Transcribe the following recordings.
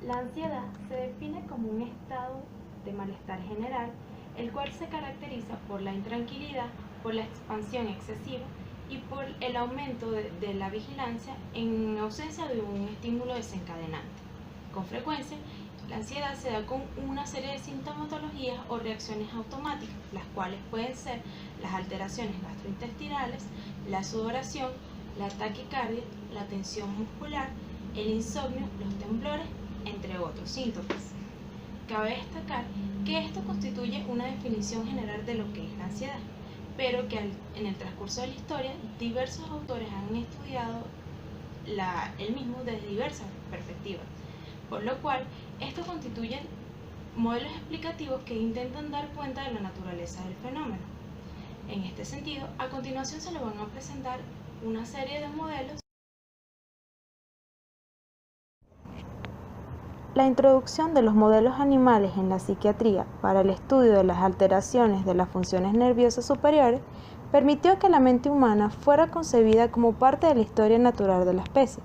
La ansiedad se define como un estado de malestar general, el cual se caracteriza por la intranquilidad, por la expansión excesiva y por el aumento de la vigilancia en ausencia de un estímulo desencadenante. Con frecuencia, la ansiedad se da con una serie de sintomatologías o reacciones automáticas, las cuales pueden ser las alteraciones gastrointestinales, la sudoración, la taquicardia, la tensión muscular, el insomnio, los temblores, entre otros síntomas. Cabe destacar que esto constituye una definición general de lo que es la ansiedad, pero que en el transcurso de la historia diversos autores han estudiado el mismo desde diversas perspectivas, por lo cual esto constituye modelos explicativos que intentan dar cuenta de la naturaleza del fenómeno. En este sentido, a continuación se le van a presentar una serie de modelos. La introducción de los modelos animales en la psiquiatría para el estudio de las alteraciones de las funciones nerviosas superiores permitió que la mente humana fuera concebida como parte de la historia natural de la especie.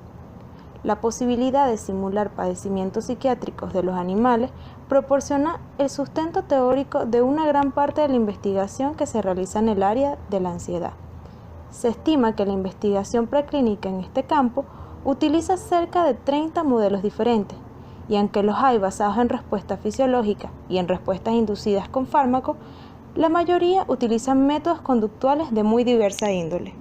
La posibilidad de simular padecimientos psiquiátricos de los animales proporciona el sustento teórico de una gran parte de la investigación que se realiza en el área de la ansiedad. Se estima que la investigación preclínica en este campo utiliza cerca de 30 modelos diferentes, y aunque los hay basados en respuestas fisiológicas y en respuestas inducidas con fármacos, la mayoría utilizan métodos conductuales de muy diversa índole.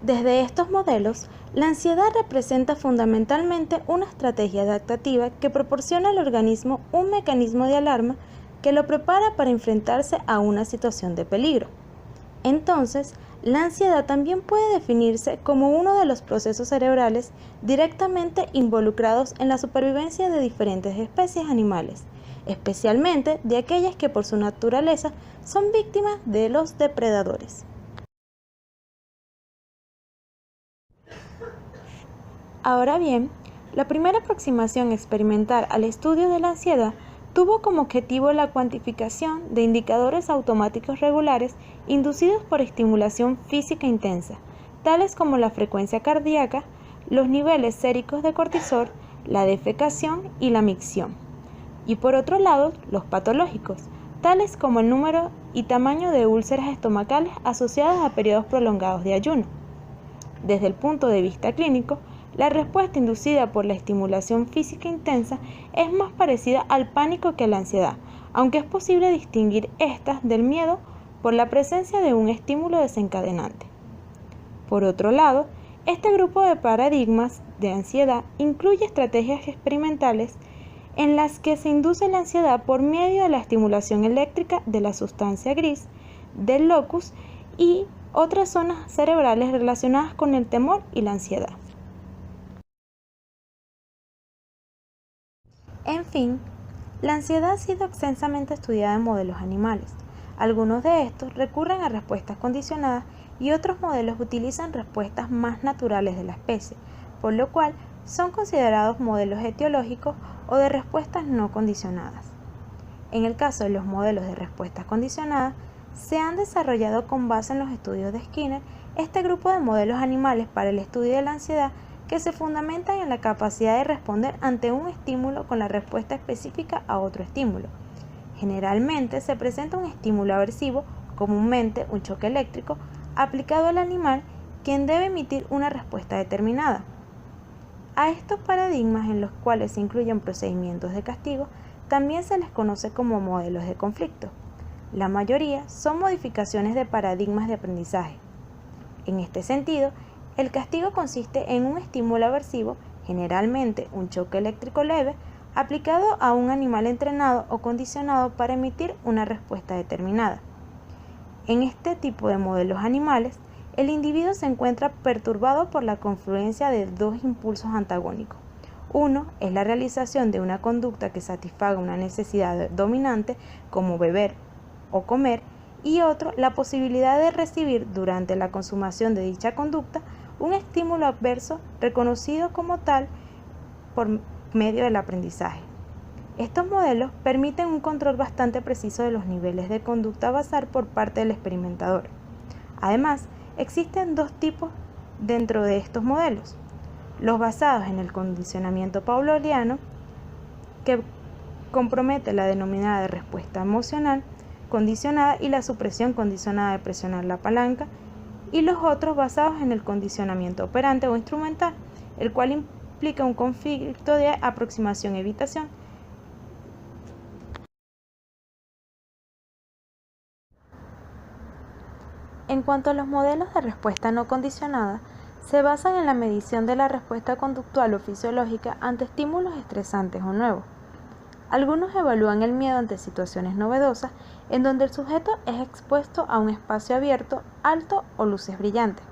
Desde estos modelos, la ansiedad representa fundamentalmente una estrategia adaptativa que proporciona al organismo un mecanismo de alarma que lo prepara para enfrentarse a una situación de peligro. Entonces, la ansiedad también puede definirse como uno de los procesos cerebrales directamente involucrados en la supervivencia de diferentes especies animales, especialmente de aquellas que por su naturaleza son víctimas de los depredadores. Ahora bien, la primera aproximación experimental al estudio de la ansiedad tuvo como objetivo la cuantificación de indicadores automáticos regulares inducidos por estimulación física intensa, tales como la frecuencia cardíaca, los niveles séricos de cortisol, la defecación y la micción. Y por otro lado, los patológicos, tales como el número y tamaño de úlceras estomacales asociadas a periodos prolongados de ayuno. Desde el punto de vista clínico, la respuesta inducida por la estimulación física intensa es más parecida al pánico que a la ansiedad, aunque es posible distinguir estas del miedo por la presencia de un estímulo desencadenante. Por otro lado, este grupo de paradigmas de ansiedad incluye estrategias experimentales en las que se induce la ansiedad por medio de la estimulación eléctrica de la sustancia gris, del locus y otras zonas cerebrales relacionadas con el temor y la ansiedad. En fin, la ansiedad ha sido extensamente estudiada en modelos animales. Algunos de estos recurren a respuestas condicionadas y otros modelos utilizan respuestas más naturales de la especie, por lo cual son considerados modelos etiológicos o de respuestas no condicionadas. En el caso de los modelos de respuestas condicionadas, se han desarrollado con base en los estudios de Skinner este grupo de modelos animales para el estudio de la ansiedad que se fundamentan en la capacidad de responder ante un estímulo con la respuesta específica a otro estímulo. Generalmente se presenta un estímulo aversivo, comúnmente un choque eléctrico, aplicado al animal, quien debe emitir una respuesta determinada. A estos paradigmas, en los cuales se incluyen procedimientos de castigo, también se les conoce como modelos de conflicto. La mayoría son modificaciones de paradigmas de aprendizaje. En este sentido, el castigo consiste en un estímulo aversivo, generalmente un choque eléctrico leve, aplicado a un animal entrenado o condicionado para emitir una respuesta determinada. En este tipo de modelos animales, el individuo se encuentra perturbado por la confluencia de dos impulsos antagónicos. Uno es la realización de una conducta que satisfaga una necesidad dominante, como beber o comer, y otro, la posibilidad de recibir durante la consumación de dicha conducta un estímulo adverso reconocido como tal por medio del aprendizaje. Estos modelos permiten un control bastante preciso de los niveles de conducta basal por parte del experimentador. Además, existen dos tipos dentro de estos modelos: los basados en el condicionamiento pavloviano, que compromete la denominada respuesta emocional condicionada y la supresión condicionada de presionar la palanca, y los otros basados en el condicionamiento operante o instrumental, el cual implica un conflicto de aproximación-evitación. En cuanto a los modelos de respuesta no condicionada, se basan en la medición de la respuesta conductual o fisiológica ante estímulos estresantes o nuevos. Algunos evalúan el miedo ante situaciones novedosas, en donde el sujeto es expuesto a un espacio abierto, alto o luces brillantes.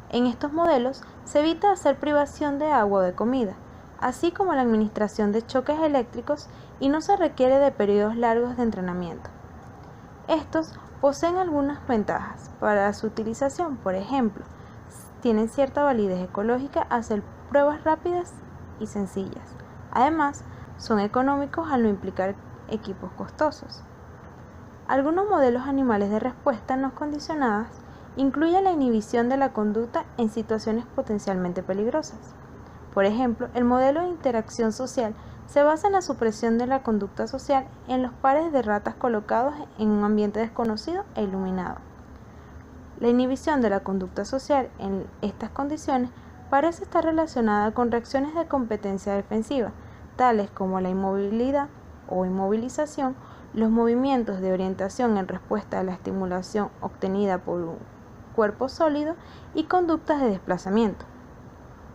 En estos modelos se evita hacer privación de agua o de comida, así como la administración de choques eléctricos, y no se requiere de periodos largos de entrenamiento. Estos poseen algunas ventajas para su utilización. Por ejemplo, tienen cierta validez ecológica al hacer pruebas rápidas y sencillas. Además, son económicos al no implicar equipos costosos. Algunos modelos animales de respuesta no condicionadas incluyen la inhibición de la conducta en situaciones potencialmente peligrosas. Por ejemplo, el modelo de interacción social se basa en la supresión de la conducta social en los pares de ratas colocados en un ambiente desconocido e iluminado. La inhibición de la conducta social en estas condiciones parece estar relacionada con reacciones de competencia defensiva, tales como la inmovilidad o inmovilización, los movimientos de orientación en respuesta a la estimulación obtenida por un cuerpo sólido y conductas de desplazamiento.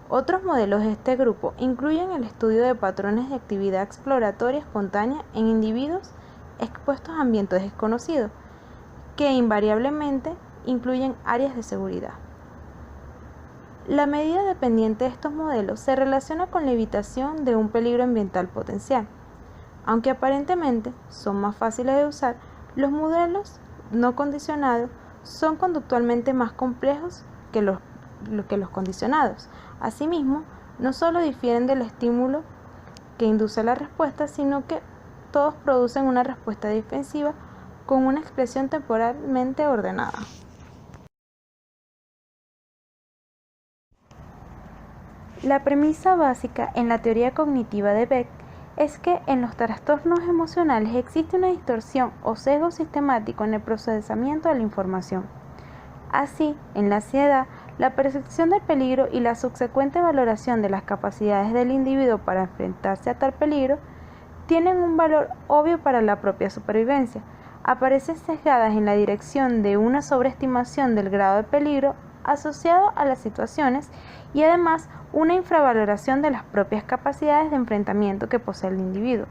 Otros modelos de este grupo incluyen el estudio de patrones de actividad exploratoria espontánea en individuos expuestos a ambientes desconocidos, que invariablemente incluyen áreas de seguridad. La medida dependiente de estos modelos se relaciona con la evitación de un peligro ambiental potencial. Aunque aparentemente son más fáciles de usar, los modelos no condicionados son conductualmente más complejos que los condicionados. Asimismo, no solo difieren del estímulo que induce la respuesta, sino que todos producen una respuesta defensiva con una expresión temporalmente ordenada. La premisa básica en la teoría cognitiva de Beck es que en los trastornos emocionales existe una distorsión o sesgo sistemático en el procesamiento de la información. Así, en la ansiedad, la percepción del peligro y la subsecuente valoración de las capacidades del individuo para enfrentarse a tal peligro tienen un valor obvio para la propia supervivencia. Aparecen sesgadas en la dirección de una sobreestimación del grado de peligro asociado a las situaciones y además una infravaloración de las propias capacidades de enfrentamiento que posee el individuo.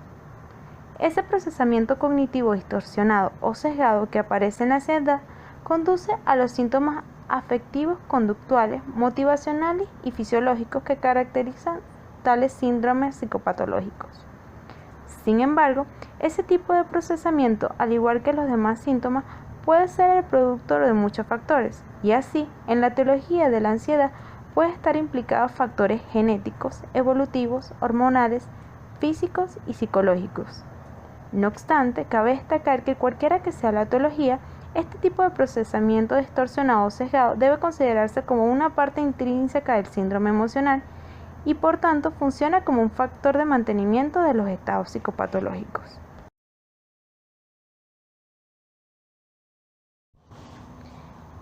Ese procesamiento cognitivo distorsionado o sesgado que aparece en la ansiedad conduce a los síntomas afectivos, conductuales, motivacionales y fisiológicos que caracterizan tales síndromes psicopatológicos. Sin embargo, ese tipo de procesamiento, al igual que los demás síntomas, puede ser el producto de muchos factores, y así, en la etiología de la ansiedad puede estar implicados factores genéticos, evolutivos, hormonales, físicos y psicológicos. No obstante, cabe destacar que cualquiera que sea la etiología, este tipo de procesamiento distorsionado o sesgado debe considerarse como una parte intrínseca del síndrome emocional y por tanto funciona como un factor de mantenimiento de los estados psicopatológicos.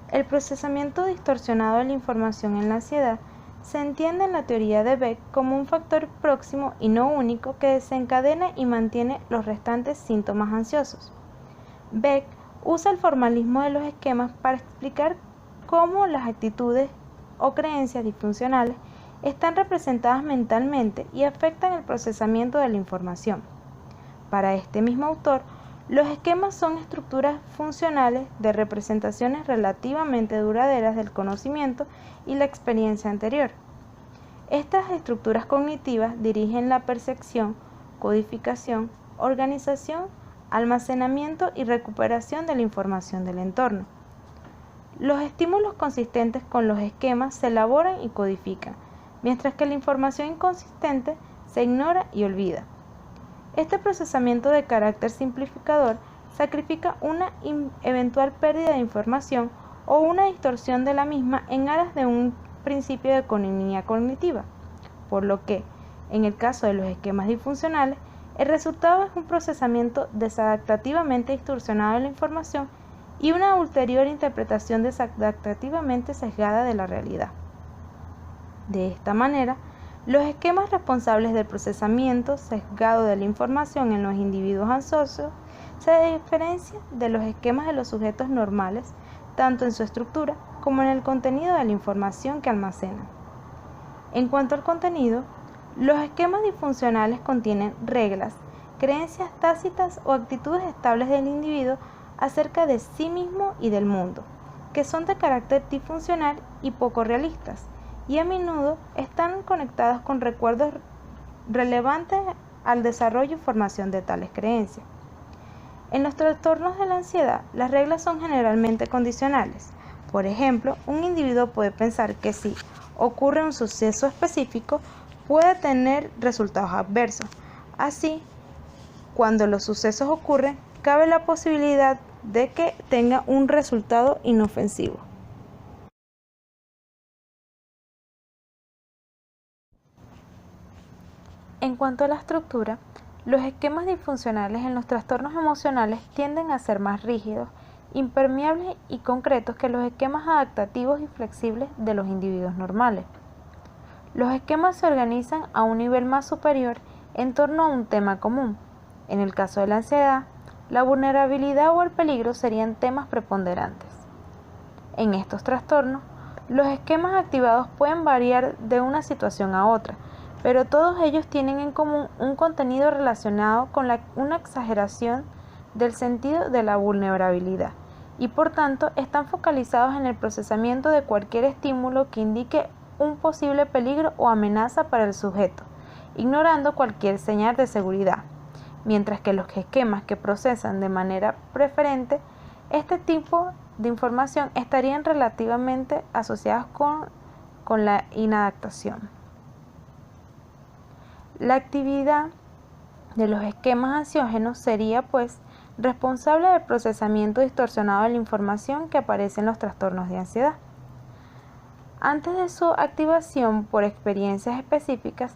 El procesamiento distorsionado de la información en la ansiedad se entiende en la teoría de Beck como un factor próximo y no único que desencadena y mantiene los restantes síntomas ansiosos. Beck usa el formalismo de los esquemas para explicar cómo las actitudes o creencias disfuncionales están representadas mentalmente y afectan el procesamiento de la información. Para este mismo autor, los esquemas son estructuras funcionales de representaciones relativamente duraderas del conocimiento y la experiencia anterior. Estas estructuras cognitivas dirigen la percepción, codificación, organización, almacenamiento y recuperación de la información del entorno. Los estímulos consistentes con los esquemas se elaboran y codifican, mientras que la información inconsistente se ignora y olvida. Este procesamiento de carácter simplificador sacrifica una eventual pérdida de información o una distorsión de la misma en aras de un principio de economía cognitiva, por lo que, en el caso de los esquemas disfuncionales, el resultado es un procesamiento desadaptativamente distorsionado de la información y una ulterior interpretación desadaptativamente sesgada de la realidad. De esta manera, los esquemas responsables del procesamiento sesgado de la información en los individuos ansiosos se diferencian de los esquemas de los sujetos normales, tanto en su estructura como en el contenido de la información que almacenan. En cuanto al contenido, los esquemas disfuncionales contienen reglas, creencias tácitas o actitudes estables del individuo acerca de sí mismo y del mundo, que son de carácter disfuncional y poco realistas, y a menudo están conectados con recuerdos relevantes al desarrollo y formación de tales creencias. En los trastornos de la ansiedad, las reglas son generalmente condicionales. Por ejemplo, un individuo puede pensar que si ocurre un suceso específico, puede tener resultados adversos. Así, cuando los sucesos ocurren, cabe la posibilidad de que tenga un resultado inofensivo. En cuanto a la estructura, los esquemas disfuncionales en los trastornos emocionales tienden a ser más rígidos, impermeables y concretos que los esquemas adaptativos y flexibles de los individuos normales. Los esquemas se organizan a un nivel más superior en torno a un tema común. En el caso de la ansiedad, la vulnerabilidad o el peligro serían temas preponderantes. En estos trastornos, los esquemas activados pueden variar de una situación a otra, pero todos ellos tienen en común un contenido relacionado con una exageración del sentido de la vulnerabilidad y por tanto están focalizados en el procesamiento de cualquier estímulo que indique un posible peligro o amenaza para el sujeto, ignorando cualquier señal de seguridad, mientras que los esquemas que procesan de manera preferente este tipo de información estarían relativamente asociados con la inadaptación. La actividad de los esquemas ansiógenos sería, pues, responsable del procesamiento distorsionado de la información que aparece en los trastornos de ansiedad. Antes de su activación por experiencias específicas,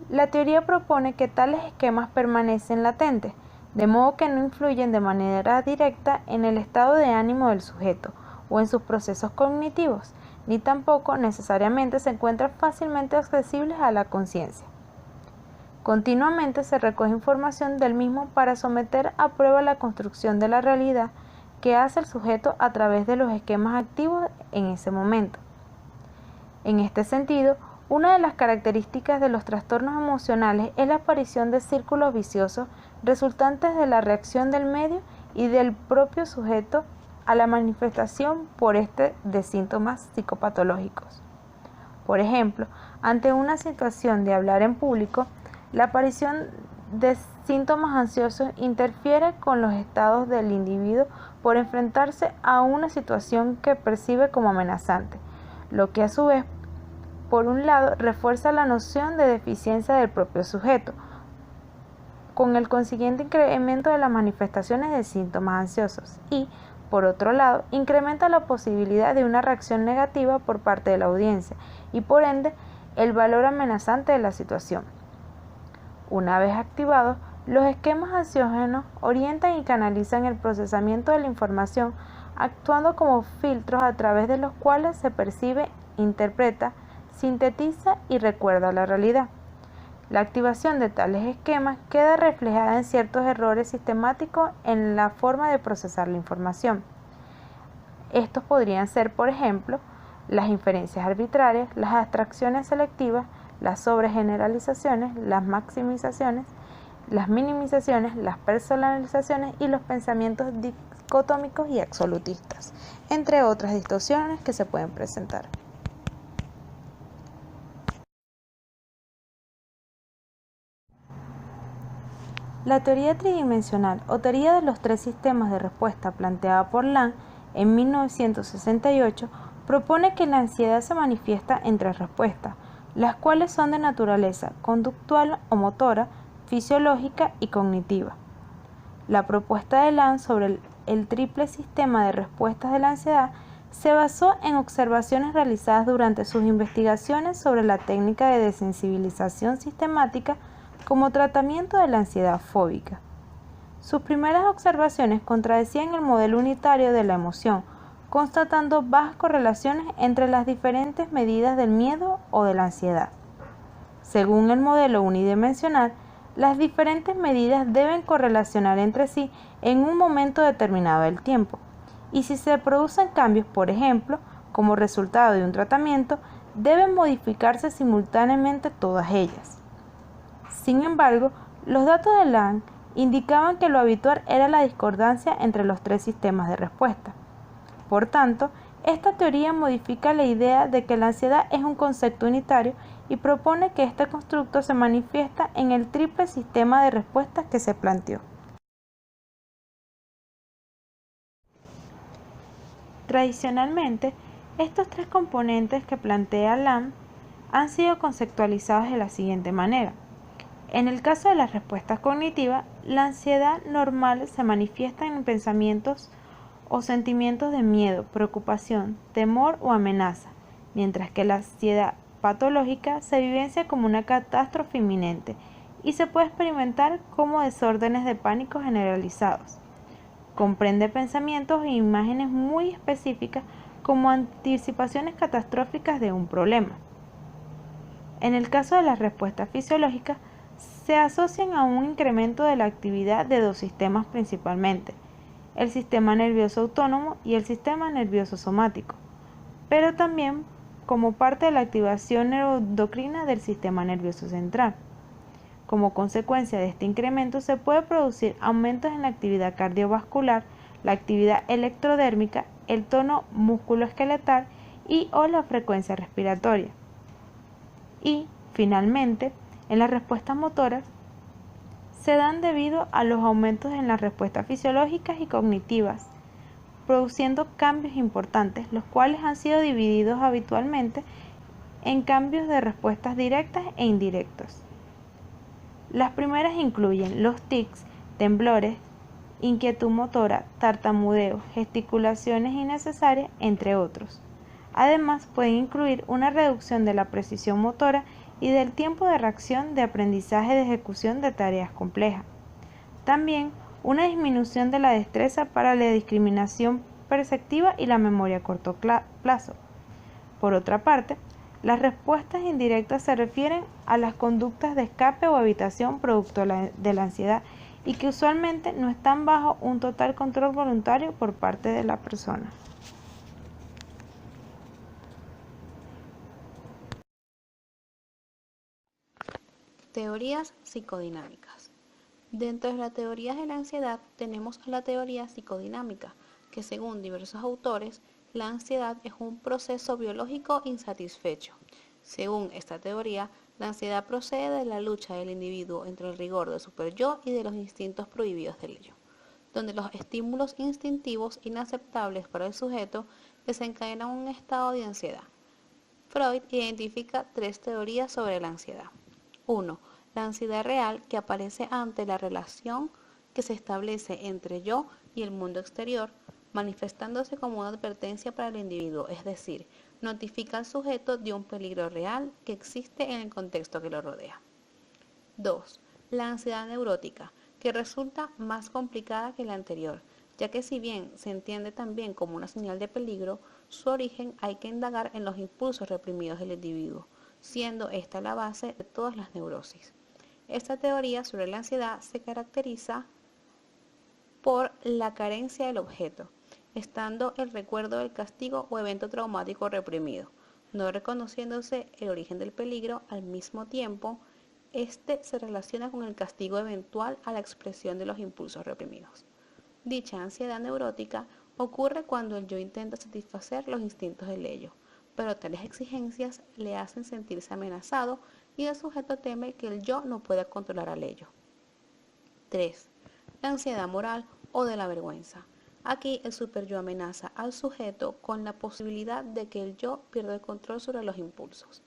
la teoría propone que tales esquemas permanecen latentes, de modo que no influyen de manera directa en el estado de ánimo del sujeto o en sus procesos cognitivos, ni tampoco necesariamente se encuentran fácilmente accesibles a la conciencia. Continuamente se recoge información del mismo para someter a prueba la construcción de la realidad que hace el sujeto a través de los esquemas activos en ese momento. En este sentido, una de las características de los trastornos emocionales es la aparición de círculos viciosos resultantes de la reacción del medio y del propio sujeto a la manifestación por de síntomas psicopatológicos. Por ejemplo, ante una situación de hablar en público, la aparición de síntomas ansiosos interfiere con los estados del individuo por enfrentarse a una situación que percibe como amenazante, lo que a su vez, por un lado, refuerza la noción de deficiencia del propio sujeto, con el consiguiente incremento de las manifestaciones de síntomas ansiosos y, por otro lado, incrementa la posibilidad de una reacción negativa por parte de la audiencia y, por ende, el valor amenazante de la situación. Una vez activados, los esquemas ansiógenos orientan y canalizan el procesamiento de la información, actuando como filtros a través de los cuales se percibe, interpreta, sintetiza y recuerda la realidad. La activación de tales esquemas queda reflejada en ciertos errores sistemáticos en la forma de procesar la información. Estos podrían ser, por ejemplo, las inferencias arbitrarias, las abstracciones selectivas, las sobregeneralizaciones, las maximizaciones, las minimizaciones, las personalizaciones y los pensamientos dicotómicos y absolutistas, entre otras distorsiones que se pueden presentar. La teoría tridimensional o teoría de los tres sistemas de respuesta planteada por Laing en 1968 propone que la ansiedad se manifiesta en tres respuestas, las cuales son de naturaleza conductual o motora, fisiológica y cognitiva. La propuesta de Laing sobre el triple sistema de respuestas de la ansiedad Se basó en observaciones realizadas durante sus investigaciones sobre la técnica de desensibilización sistemática como tratamiento de la ansiedad fóbica. Sus primeras observaciones contradecían el modelo unitario de la emoción, constatando bajas correlaciones entre las diferentes medidas del miedo o de la ansiedad. Según el modelo unidimensional, las diferentes medidas deben correlacionar entre sí en un momento determinado del tiempo, y si se producen cambios, por ejemplo, como resultado de un tratamiento, deben modificarse simultáneamente todas ellas. Sin embargo, los datos de Lang indicaban que lo habitual era la discordancia entre los tres sistemas de respuesta. Por tanto, esta teoría modifica la idea de que la ansiedad es un concepto unitario y propone que este constructo se manifiesta en el triple sistema de respuestas que se planteó. Tradicionalmente, estos tres componentes que plantea Lang han sido conceptualizados de la siguiente manera. En el caso de las respuestas cognitivas, la ansiedad normal se manifiesta en pensamientos o sentimientos de miedo, preocupación, temor o amenaza, mientras que la ansiedad patológica se vivencia como una catástrofe inminente y se puede experimentar como desórdenes de pánico generalizados. Comprende pensamientos e imágenes muy específicas como anticipaciones catastróficas de un problema. En el caso de las respuestas fisiológicas, se asocian a un incremento de la actividad de dos sistemas principalmente, el sistema nervioso autónomo y el sistema nervioso somático, pero también como parte de la activación neuroendocrina del sistema nervioso central. Como consecuencia de este incremento se puede producir aumentos en la actividad cardiovascular, la actividad electrodérmica, el tono musculoesqueletal y o la frecuencia respiratoria. Y, finalmente, en las respuestas motoras se dan debido a los aumentos en las respuestas fisiológicas y cognitivas, produciendo cambios importantes, los cuales han sido divididos habitualmente en cambios de respuestas directas e indirectos. Las primeras incluyen los tics, temblores, inquietud motora, tartamudeo, gesticulaciones innecesarias, entre otros. Además, pueden incluir una reducción de la precisión motora y del tiempo de reacción de aprendizaje de ejecución de tareas complejas. También una disminución de la destreza para la discriminación perceptiva y la memoria a corto plazo. Por otra parte, las respuestas indirectas se refieren a las conductas de escape o evitación producto de la ansiedad y que usualmente no están bajo un total control voluntario por parte de la persona. Teorías psicodinámicas. Dentro de las teorías de la ansiedad tenemos la teoría psicodinámica, que según diversos autores, la ansiedad es un proceso biológico insatisfecho. Según esta teoría, la ansiedad procede de la lucha del individuo entre el rigor del superyo y de los instintos prohibidos del ello, donde los estímulos instintivos inaceptables para el sujeto desencadenan un estado de ansiedad. Freud identifica tres teorías sobre la ansiedad. 1. La ansiedad real, que aparece ante la relación que se establece entre yo y el mundo exterior, manifestándose como una advertencia para el individuo, es decir, notifica al sujeto de un peligro real que existe en el contexto que lo rodea. 2. La ansiedad neurótica, que resulta más complicada que la anterior, ya que si bien se entiende también como una señal de peligro, su origen hay que indagar en los impulsos reprimidos del individuo, siendo esta la base de todas las neurosis. Esta teoría sobre la ansiedad se caracteriza por la carencia del objeto, estando el recuerdo del castigo o evento traumático reprimido, no reconociéndose el origen del peligro. Al mismo tiempo, este se relaciona con el castigo eventual a la expresión de los impulsos reprimidos. Dicha ansiedad neurótica ocurre cuando el yo intenta satisfacer los instintos del ello, pero tales exigencias le hacen sentirse amenazado y el sujeto teme que el yo no pueda controlar al ello. 3. La ansiedad moral o de la vergüenza. Aquí el superyo amenaza al sujeto con la posibilidad de que el yo pierda el control sobre los impulsos.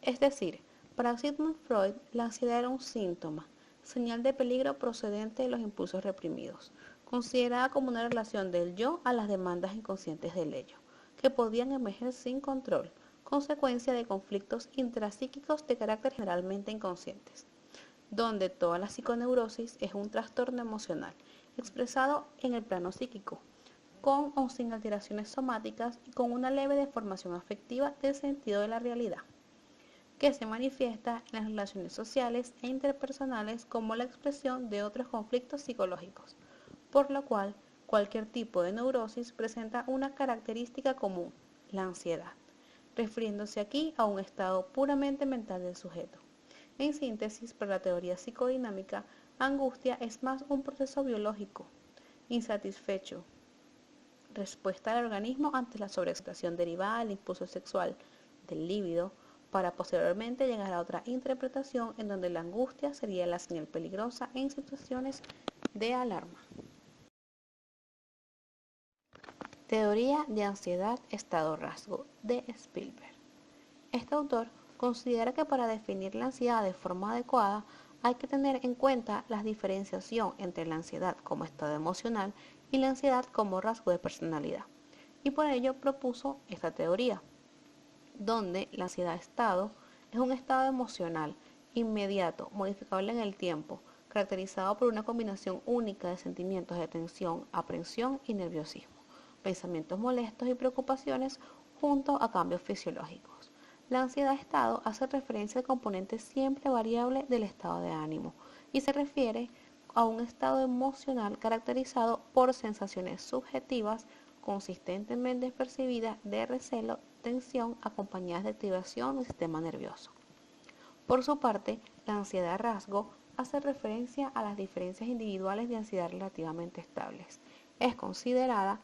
Es decir, para Sigmund Freud, la ansiedad era un síntoma, señal de peligro procedente de los impulsos reprimidos, considerada como una relación del yo a las demandas inconscientes del ello. que podían emerger sin control, consecuencia de conflictos intrapsíquicos de carácter generalmente inconscientes, donde toda la psiconeurosis es un trastorno emocional expresado en el plano psíquico, con o sin alteraciones somáticas y con una leve deformación afectiva del sentido de la realidad, que se manifiesta en las relaciones sociales e interpersonales como la expresión de otros conflictos psicológicos, por lo cual cualquier tipo de neurosis presenta una característica común, la ansiedad, refiriéndose aquí a un estado puramente mental del sujeto. En síntesis, para la teoría psicodinámica, angustia es más un proceso biológico, insatisfecho, respuesta del organismo ante la sobreexcitación derivada del impulso sexual, del líbido, para posteriormente llegar a otra interpretación en donde la angustia sería la señal peligrosa en situaciones de alarma. Teoría de ansiedad estado-rasgo de Spielberg. Este autor considera que para definir la ansiedad de forma adecuada hay que tener en cuenta la diferenciación entre la ansiedad como estado emocional y la ansiedad como rasgo de personalidad, y por ello propuso esta teoría, donde la ansiedad-estado es un estado emocional inmediato, modificable en el tiempo, caracterizado por una combinación única de sentimientos de tensión, aprensión y nerviosismo, pensamientos molestos y preocupaciones junto a cambios fisiológicos. La ansiedad-estado hace referencia al componente siempre variable del estado de ánimo y se refiere a un estado emocional caracterizado por sensaciones subjetivas consistentemente percibidas de recelo, tensión, acompañadas de activación del sistema nervioso. Por su parte, la ansiedad-rasgo hace referencia a las diferencias individuales de ansiedad relativamente estables. Es considerada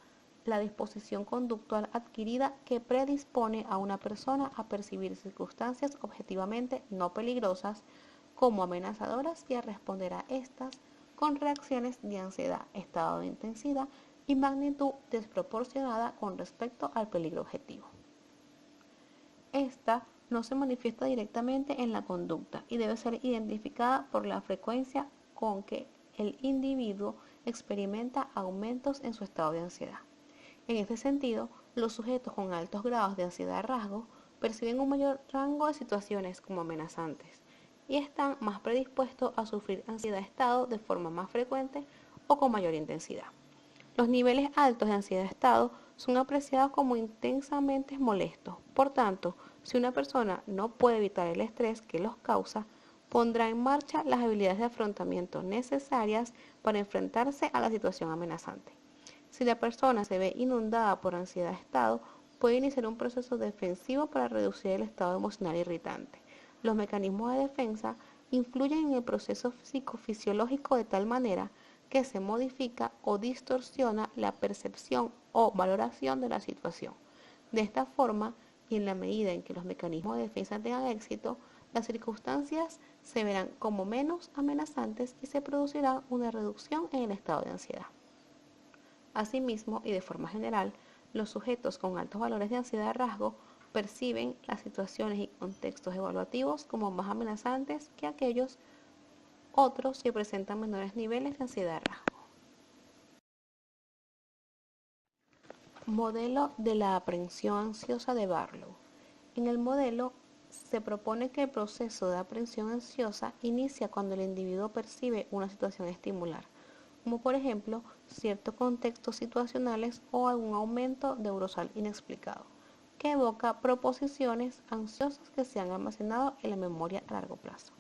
la disposición conductual adquirida que predispone a una persona a percibir circunstancias objetivamente no peligrosas como amenazadoras y a responder a estas con reacciones de ansiedad, estado de intensidad y magnitud desproporcionada con respecto al peligro objetivo. Esta no se manifiesta directamente en la conducta y debe ser identificada por la frecuencia con que el individuo experimenta aumentos en su estado de ansiedad. En este sentido, los sujetos con altos grados de ansiedad-rasgo perciben un mayor rango de situaciones como amenazantes y están más predispuestos a sufrir ansiedad-estado de forma más frecuente o con mayor intensidad. Los niveles altos de ansiedad-estado son apreciados como intensamente molestos. Por tanto, si una persona no puede evitar el estrés que los causa, pondrá en marcha las habilidades de afrontamiento necesarias para enfrentarse a la situación amenazante. Si la persona se ve inundada por ansiedad-estado, puede iniciar un proceso defensivo para reducir el estado emocional irritante. Los mecanismos de defensa influyen en el proceso psicofisiológico de tal manera que se modifica o distorsiona la percepción o valoración de la situación. De esta forma, y en la medida en que los mecanismos de defensa tengan éxito, las circunstancias se verán como menos amenazantes y se producirá una reducción en el estado de ansiedad. Asimismo, y de forma general, los sujetos con altos valores de ansiedad-rasgo perciben las situaciones y contextos evaluativos como más amenazantes que aquellos otros que presentan menores niveles de ansiedad-rasgo. Modelo de la aprehensión ansiosa de Barlow. En el modelo se propone que el proceso de aprehensión ansiosa inicia cuando el individuo percibe una situación estimular, como por ejemplo ciertos contextos situacionales o algún aumento neurosal inexplicado, que evoca proposiciones ansiosas que se han almacenado en la memoria a largo plazo.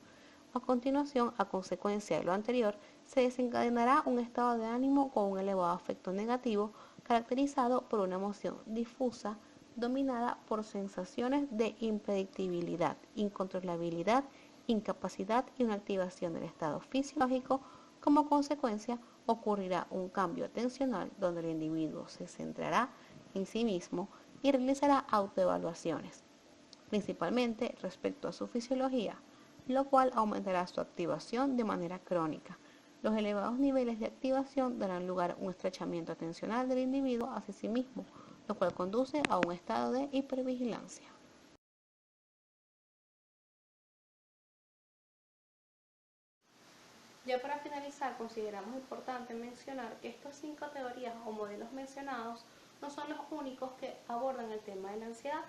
A continuación, a consecuencia de lo anterior, se desencadenará un estado de ánimo con un elevado afecto negativo caracterizado por una emoción difusa dominada por sensaciones de impredictibilidad, incontrolabilidad, incapacidad y una activación del estado fisiológico. Como consecuencia, ocurrirá un cambio atencional donde el individuo se centrará en sí mismo y realizará autoevaluaciones, principalmente respecto a su fisiología, lo cual aumentará su activación de manera crónica. Los elevados niveles de activación darán lugar a un estrechamiento atencional del individuo hacia sí mismo, lo cual conduce a un estado de hipervigilancia. Ya para finalizar, consideramos importante mencionar que estas 5 teorías o modelos mencionados no son los únicos que abordan el tema de la ansiedad.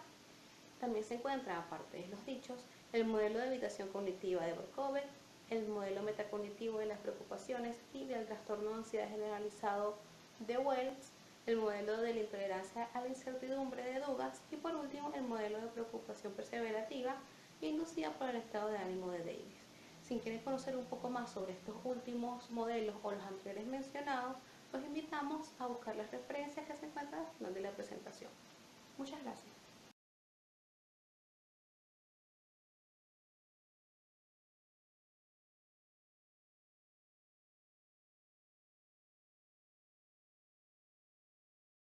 También se encuentran, aparte de los dichos, el modelo de evitación cognitiva de Berkowitz, el modelo metacognitivo de las preocupaciones y del trastorno de ansiedad generalizado de Wells, el modelo de la intolerancia a la incertidumbre de Dugas y por último el modelo de preocupación perseverativa inducida por el estado de ánimo de Davis. Si quieren conocer un poco más sobre estos últimos modelos o los anteriores mencionados, los invitamos a buscar las referencias que se encuentran al final de la presentación. Muchas gracias.